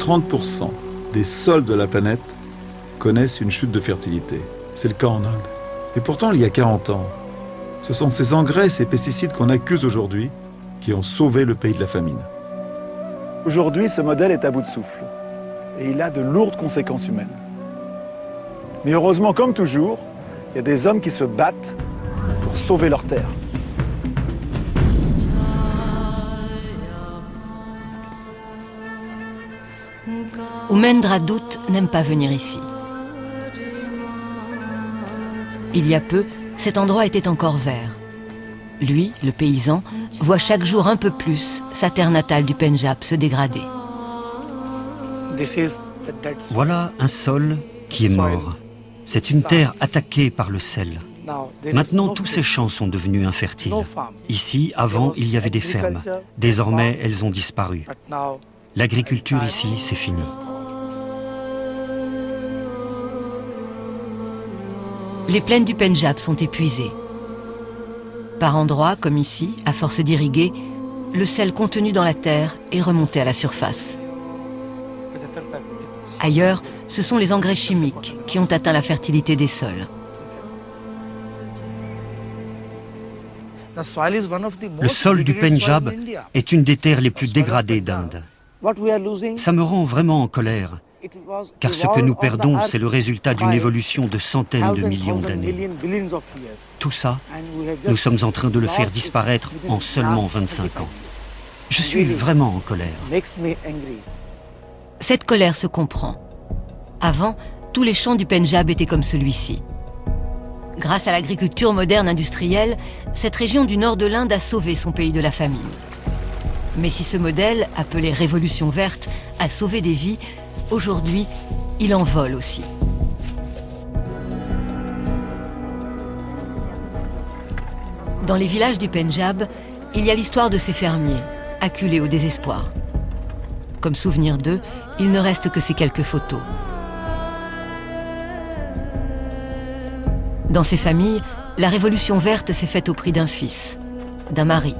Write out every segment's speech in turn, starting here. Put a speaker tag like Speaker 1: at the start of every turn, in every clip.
Speaker 1: 30% des sols de la planète connaissent une chute de fertilité. C'est le cas en Inde. Et pourtant, il y a 40 ans, ce sont ces engrais et ces pesticides qu'on accuse aujourd'hui qui ont sauvé le pays de la famine. Aujourd'hui, ce modèle est à bout de souffle et il a de lourdes conséquences humaines. Mais heureusement, comme toujours, il y a des hommes qui se battent pour sauver leur terre.
Speaker 2: Oumendra Dutt n'aime pas venir ici. Il y a peu, cet endroit était encore vert. Lui, le paysan, voit chaque jour un peu plus sa terre natale du Pendjab se dégrader.
Speaker 3: Voilà un sol qui est mort. C'est une terre attaquée par le sel. Maintenant, tous ces champs sont devenus infertiles. Ici, avant, il y avait des fermes. Désormais, elles ont disparu. L'agriculture ici, c'est fini.
Speaker 2: Les plaines du Pendjab sont épuisées. Par endroits, comme ici, à force d'irriguer, le sel contenu dans la terre est remonté à la surface. Ailleurs, ce sont les engrais chimiques qui ont atteint la fertilité des sols.
Speaker 3: Le sol du Pendjab est une des terres les plus dégradées d'Inde. Ça me rend vraiment en colère, car ce que nous perdons, c'est le résultat d'une évolution de centaines de millions d'années. Tout ça, nous sommes en train de le faire disparaître en seulement 25 ans. Je suis vraiment en colère.
Speaker 2: Cette colère se comprend. Avant, tous les champs du Pendjab étaient comme celui-ci. Grâce à l'agriculture moderne industrielle, cette région du nord de l'Inde a sauvé son pays de la famine. Mais si ce modèle, appelé Révolution verte, a sauvé des vies, aujourd'hui, il en vole aussi. Dans les villages du Pendjab, il y a l'histoire de ces fermiers, acculés au désespoir. Comme souvenir d'eux, il ne reste que ces quelques photos. Dans ces familles, la Révolution verte s'est faite au prix d'un fils, d'un mari.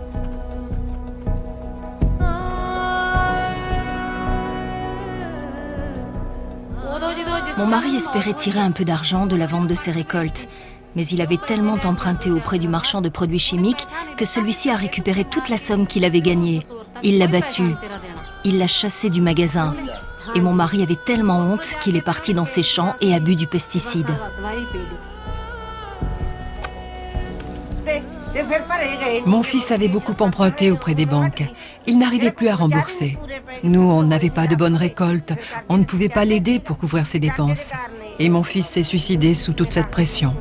Speaker 4: Mon mari espérait tirer un peu d'argent de la vente de ses récoltes, mais il avait tellement emprunté auprès du marchand de produits chimiques que celui-ci a récupéré toute la somme qu'il avait gagnée. Il l'a battu, il l'a chassé du magasin. Et mon mari avait tellement honte qu'il est parti dans ses champs et a bu du pesticide.
Speaker 5: Mon fils avait beaucoup emprunté auprès des banques. Il n'arrivait plus à rembourser. Nous, on n'avait pas de bonnes récoltes. On ne pouvait pas l'aider pour couvrir ses dépenses. Et mon fils s'est suicidé sous toute cette pression.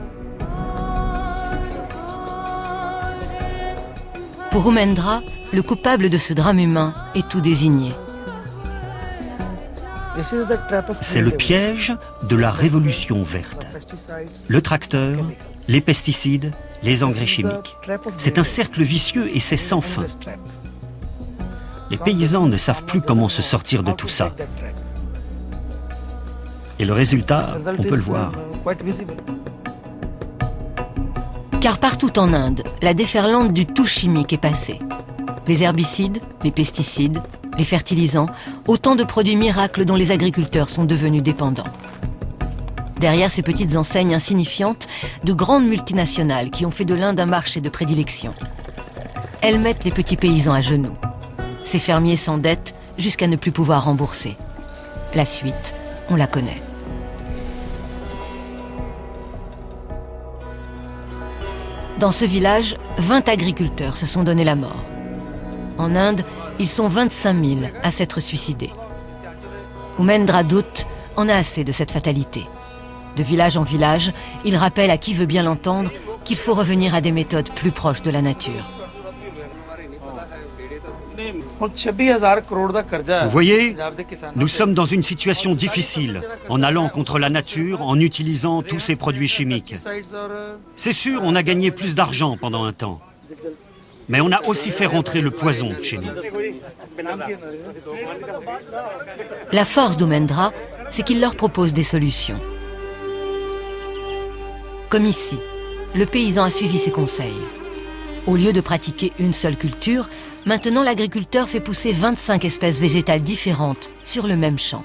Speaker 2: Pour Oumendra, le coupable de ce drame humain est tout désigné.
Speaker 3: C'est le piège de la Révolution verte. Le tracteur, les pesticides, les engrais chimiques. C'est un cercle vicieux et c'est sans fin. Les paysans ne savent plus comment se sortir de tout ça. Et le résultat, on peut le voir.
Speaker 2: Car partout en Inde, la déferlante du tout chimique est passée. Les herbicides, les pesticides, les fertilisants, autant de produits miracles dont les agriculteurs sont devenus dépendants. Derrière ces petites enseignes insignifiantes, de grandes multinationales qui ont fait de l'Inde un marché de prédilection. Elles mettent les petits paysans à genoux. Ces fermiers s'endettent jusqu'à ne plus pouvoir rembourser. La suite, on la connaît. Dans ce village, 20 agriculteurs se sont donné la mort. En Inde, ils sont 25 000 à s'être suicidés. Oumendra Dutt en a assez de cette fatalité. De village en village, il rappelle à qui veut bien l'entendre qu'il faut revenir à des méthodes plus proches de la nature.
Speaker 3: Vous voyez, nous sommes dans une situation difficile en allant contre la nature, en utilisant tous ces produits chimiques. C'est sûr, on a gagné plus d'argent pendant un temps. Mais on a aussi fait rentrer le poison chez nous.
Speaker 2: La force d'Oumendra, c'est qu'il leur propose des solutions. Comme ici, le paysan a suivi ses conseils. Au lieu de pratiquer une seule culture, maintenant l'agriculteur fait pousser 25 espèces végétales différentes sur le même champ.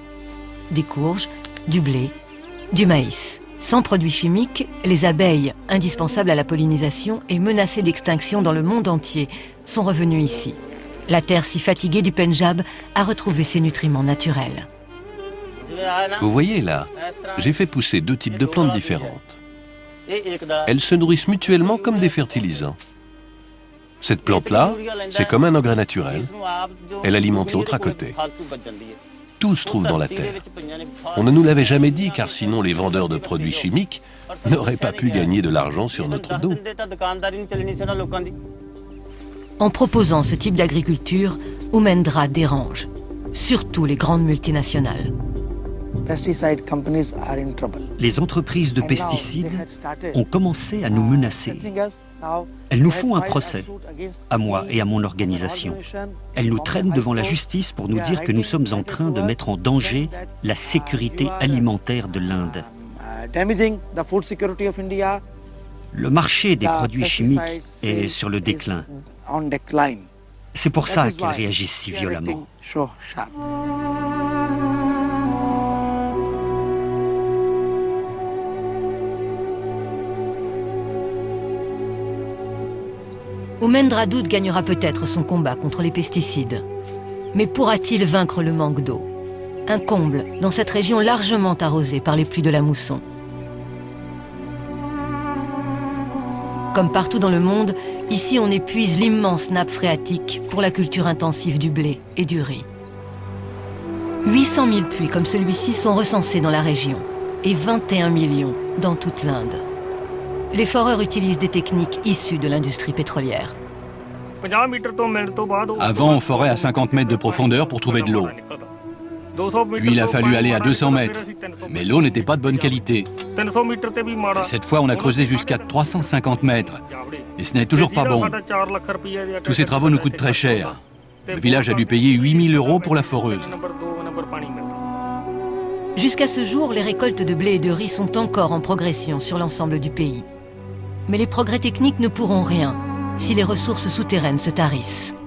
Speaker 2: Des courges, du blé, du maïs. Sans produits chimiques, les abeilles, indispensables à la pollinisation et menacées d'extinction dans le monde entier, sont revenues ici. La terre si fatiguée du Pendjab a retrouvé ses nutriments naturels.
Speaker 6: Vous voyez là, j'ai fait pousser 2 types de plantes différentes. Elles se nourrissent mutuellement comme des fertilisants. Cette plante-là, c'est comme un engrais naturel. Elle alimente l'autre à côté. Tout se trouve dans la terre. On ne nous l'avait jamais dit, car sinon les vendeurs de produits chimiques n'auraient pas pu gagner de l'argent sur notre dos.
Speaker 2: En proposant ce type d'agriculture, Umendra dérange, surtout les grandes multinationales.
Speaker 3: Les entreprises de pesticides ont commencé à nous menacer. Elles nous font un procès, à moi et à mon organisation. Elles nous traînent devant la justice pour nous dire que nous sommes en train de mettre en danger la sécurité alimentaire de l'Inde. Le marché des produits chimiques est sur le déclin. C'est pour ça qu'elles réagissent si violemment.
Speaker 2: Umendra Doud gagnera peut-être son combat contre les pesticides. Mais pourra-t-il vaincre le manque d'eau? Un comble dans cette région largement arrosée par les pluies de la mousson. Comme partout dans le monde, ici on épuise l'immense nappe phréatique pour la culture intensive du blé et du riz. 800 000 puits comme celui-ci sont recensés dans la région et 21 millions dans toute l'Inde. Les foreurs utilisent des techniques issues de l'industrie pétrolière.
Speaker 7: Avant, on forait à 50 mètres de profondeur pour trouver de l'eau. Puis il a fallu aller à 200 mètres. Mais l'eau n'était pas de bonne qualité. Et cette fois, on a creusé jusqu'à 350 mètres. Et ce n'est toujours pas bon. Tous ces travaux nous coûtent très cher. Le village a dû payer 8 000 € pour la foreuse.
Speaker 2: Jusqu'à ce jour, les récoltes de blé et de riz sont encore en progression sur l'ensemble du pays. Mais les progrès techniques ne pourront rien si les ressources souterraines se tarissent.